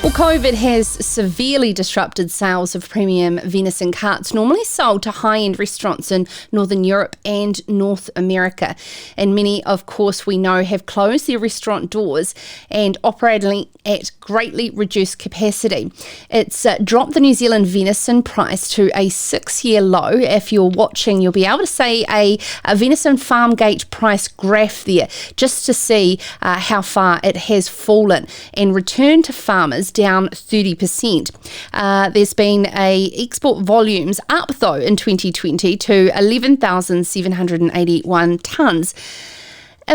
Well, COVID has severely disrupted sales of premium venison cuts normally sold to high-end restaurants in Northern Europe and North America. And many, of course, we know have closed their restaurant doors and operating at greatly reduced capacity. It's dropped the New Zealand venison price to a 6-year low. If you're watching, you'll be able to see a venison farm gate price graph there just to see how far it has fallen and returned to farmers down 30%. There's been export volumes up though in 2020 to 11,781 tonnes.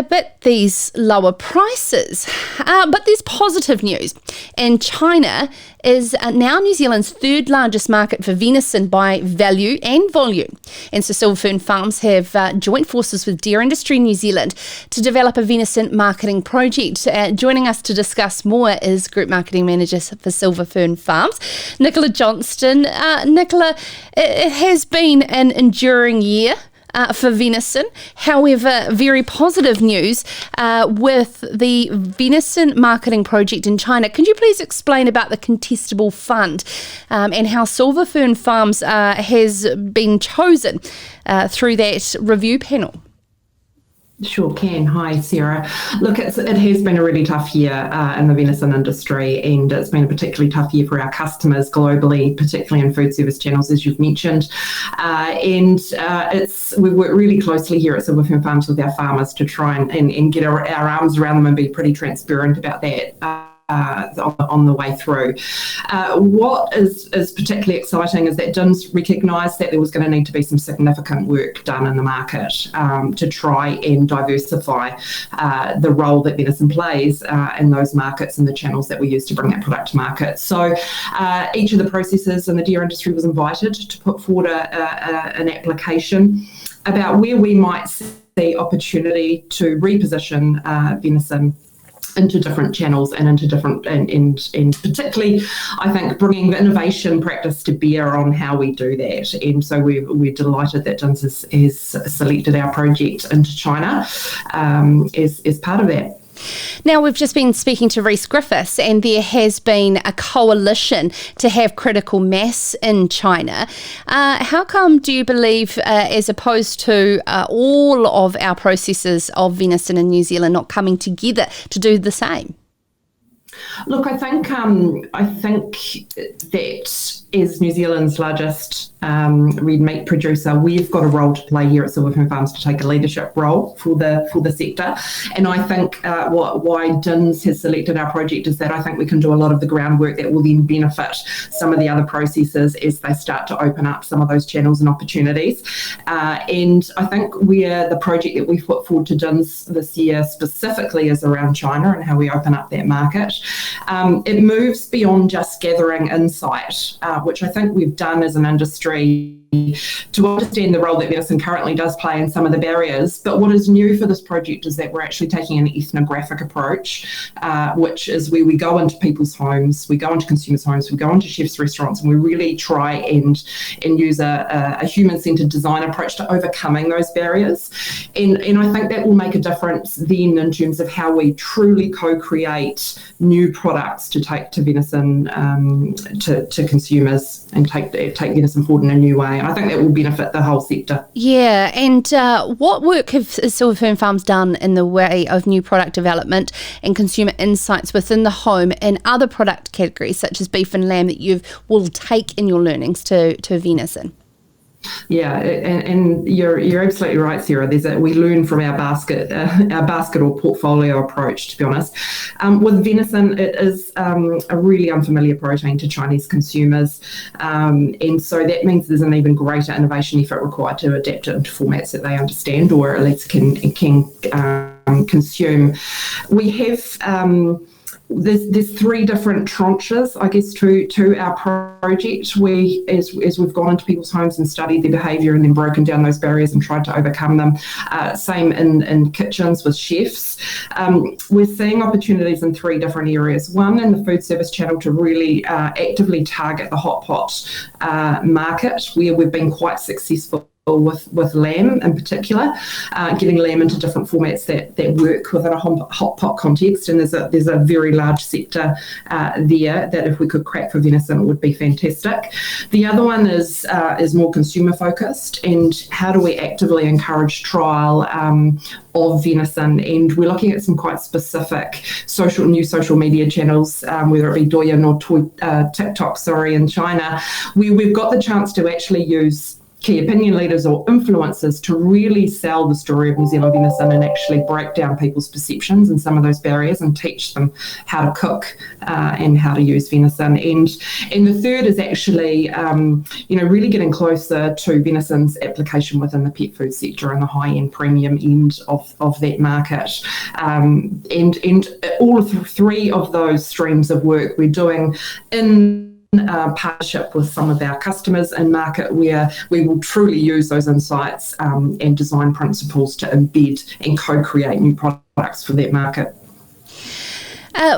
But these lower prices. But there's positive news. And China is now New Zealand's third largest market for venison by value and volume. And so Silver Fern Farms have joined forces with Deer Industry New Zealand to develop a venison marketing project. Joining us to discuss more is Group Marketing Manager for Silver Fern Farms, Nicola Johnston. Nicola, it has been an enduring year for venison. However, very positive news with the venison marketing project in China. Can you please explain about the contestable fund and how Silver Fern Farms has been chosen through that review panel? Sure can. Hi, Sarah. Look, it has been a really tough year in the venison industry, and it's been a particularly tough year for our customers globally, particularly in food service channels, as you've mentioned. We've worked really closely here at Silver Fern Farms with our farmers to try and get our arms around them and be pretty transparent about that. On the way through. What is particularly exciting is that DINZ recognised that there was going to need to be some significant work done in the market to try and diversify the role that venison plays in those markets and the channels that we use to bring that product to market. So each of the processors in the deer industry was invited to put forward an application about where we might see opportunity to reposition venison into different channels and into different and particularly I think bringing the innovation practice to bear on how we do that. And so we're delighted that DINZ has selected our project into China as part of that. Now, we've just been speaking to Rhys Griffiths, and there has been a coalition to have critical mass in China. How come do you believe, as opposed to all of our processors of venison in New Zealand not coming together to do the same? Look, I think that as New Zealand's largest red meat producer, we've got a role to play here at Silver Fern Farms to take a leadership role for the sector. And I think why DINZ has selected our project is that I think we can do a lot of the groundwork that will then benefit some of the other processors as they start to open up some of those channels and opportunities. And I think the project that we've put forward to DINZ this year specifically is around China and how we open up that market. It moves beyond just gathering insight, which I think we've done as an industry to understand the role that venison currently does play in some of the barriers. But what is new for this project is that we're actually taking an ethnographic approach, which is where we go into people's homes, we go into consumers' homes, we go into chefs' restaurants, and we really try and use a human-centred design approach to overcoming those barriers. And I think that will make a difference then in terms of how we truly co-create new products to take to venison to consumers and take venison forward in a new way. I think that will benefit the whole sector. Yeah, and what work have Silver Fern Farms done in the way of new product development and consumer insights within the home and other product categories such as beef and lamb that you will take in your learnings to venison? Yeah, and you're absolutely right, Sarah. We learn from our basket or portfolio approach, to be honest. With venison, it is a really unfamiliar protein to Chinese consumers, and so that means there's an even greater innovation effort required to adapt it into formats that they understand or at least can consume. We have. There's three different tranches, I guess, to our project. As we've gone into people's homes and studied their behaviour and then broken down those barriers and tried to overcome them. Same in kitchens with chefs. We're seeing opportunities in three different areas. One, in the food service channel to really actively target the hot pot market, where we've been quite successful with lamb in particular, getting lamb into different formats that work within a hot pot context. And there's a very large sector there that if we could crack for venison, it would be fantastic. The other one is more consumer focused, and how do we actively encourage trial of venison? And we're looking at some quite specific new social media channels, whether it be Douyin or TikTok, in China, where we've got the chance to actually use key opinion leaders or influencers to really sell the story of New Zealand venison and actually break down people's perceptions and some of those barriers and teach them how to cook and how to use venison. And the third is actually, really getting closer to venison's application within the pet food sector and the high-end premium end of that market. And all three of those streams of work we're doing in partnership with some of our customers in market, where we will truly use those insights and design principles to embed and co-create new products for that market.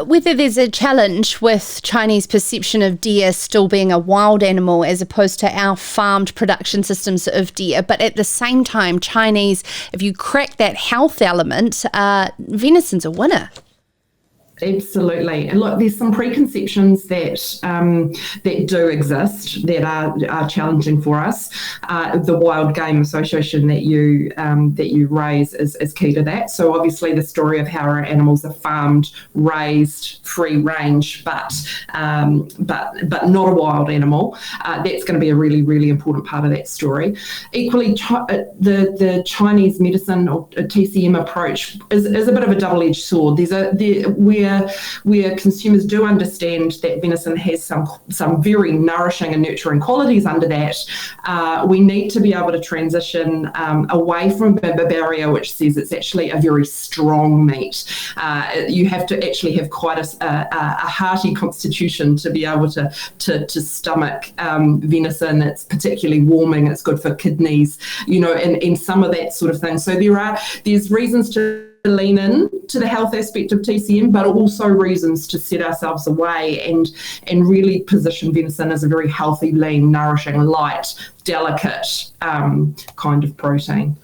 Whether there's a challenge with Chinese perception of deer still being a wild animal as opposed to our farmed production systems of deer, but at the same time, Chinese, if you crack that health element, venison's a winner. Absolutely. And look, there's some preconceptions that do exist that are challenging for us. The Wild Game Association that you raise is key to that. So obviously the story of how our animals are farmed, raised, free range, but not a wild animal. That's going to be a really, really important part of that story. Equally, the Chinese medicine or TCM approach is a bit of a double-edged sword. Where consumers do understand that venison has some very nourishing and nurturing qualities under that, we need to be able to transition away from the barrier which says it's actually a very strong meat. You have to actually have quite a hearty constitution to be able to stomach venison. It's particularly warming, it's good for kidneys, and some of that sort of thing. So there's reasons to lean in to the health aspect of TCM, but also reasons to set ourselves away and really position venison as a very healthy, lean, nourishing, light, delicate kind of protein.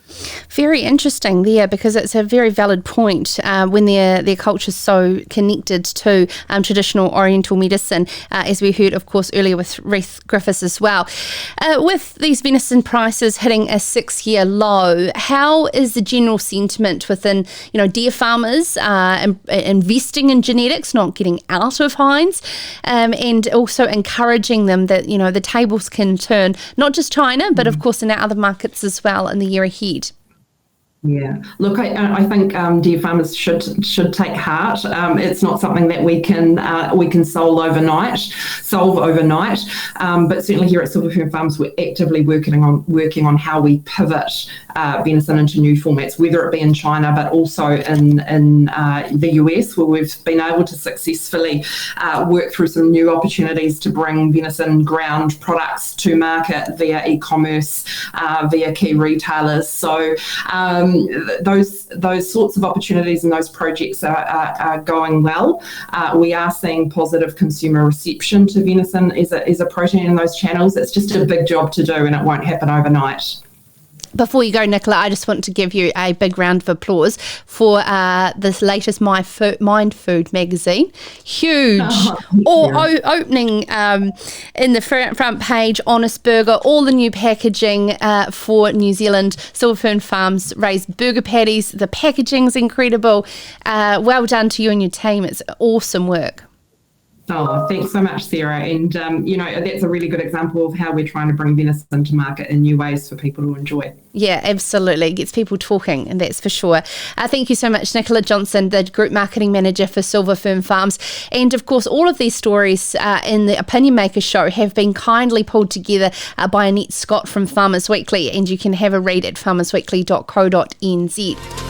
Very interesting there, because it's a very valid point when their culture is so connected to traditional Oriental medicine, as we heard, of course, earlier with Reith Griffiths as well. With these venison prices hitting a 6-year low, how is the general sentiment within, deer farmers investing in genetics, not getting out of hinds, and also encouraging them that, the tables can turn, not just China, but of course in our other markets as well in the year ahead? Yeah, look, I think deer farmers should take heart. It's not something that we can solve overnight. But certainly here at Silver Fern Farms, we're actively working on how we pivot venison into new formats, whether it be in China, but also in the US, where we've been able to successfully work through some new opportunities to bring venison ground products to market via e-commerce, via key retailers. So those sorts of opportunities and those projects are going well. We are seeing positive consumer reception to venison as a protein in those channels. It's just a big job to do, and it won't happen overnight. Before you go, Nicola, I just want to give you a big round of applause for this latest Mind Food magazine. Huge. Opening in the front page, Honest Burger, all the new packaging for New Zealand. Silver Fern Farms raised burger patties. The packaging's incredible. Well done to you and your team. It's awesome work. Oh, thanks so much, Sarah. And, that's a really good example of how we're trying to bring venison to market in new ways for people to enjoy. Yeah, absolutely. It gets people talking, and that's for sure. Thank you so much, Nicola Johnston, the Group Marketing Manager for Silver Fern Farms. And, of course, all of these stories in the Opinion Maker show have been kindly pulled together by Annette Scott from Farmers Weekly, and you can have a read at farmersweekly.co.nz.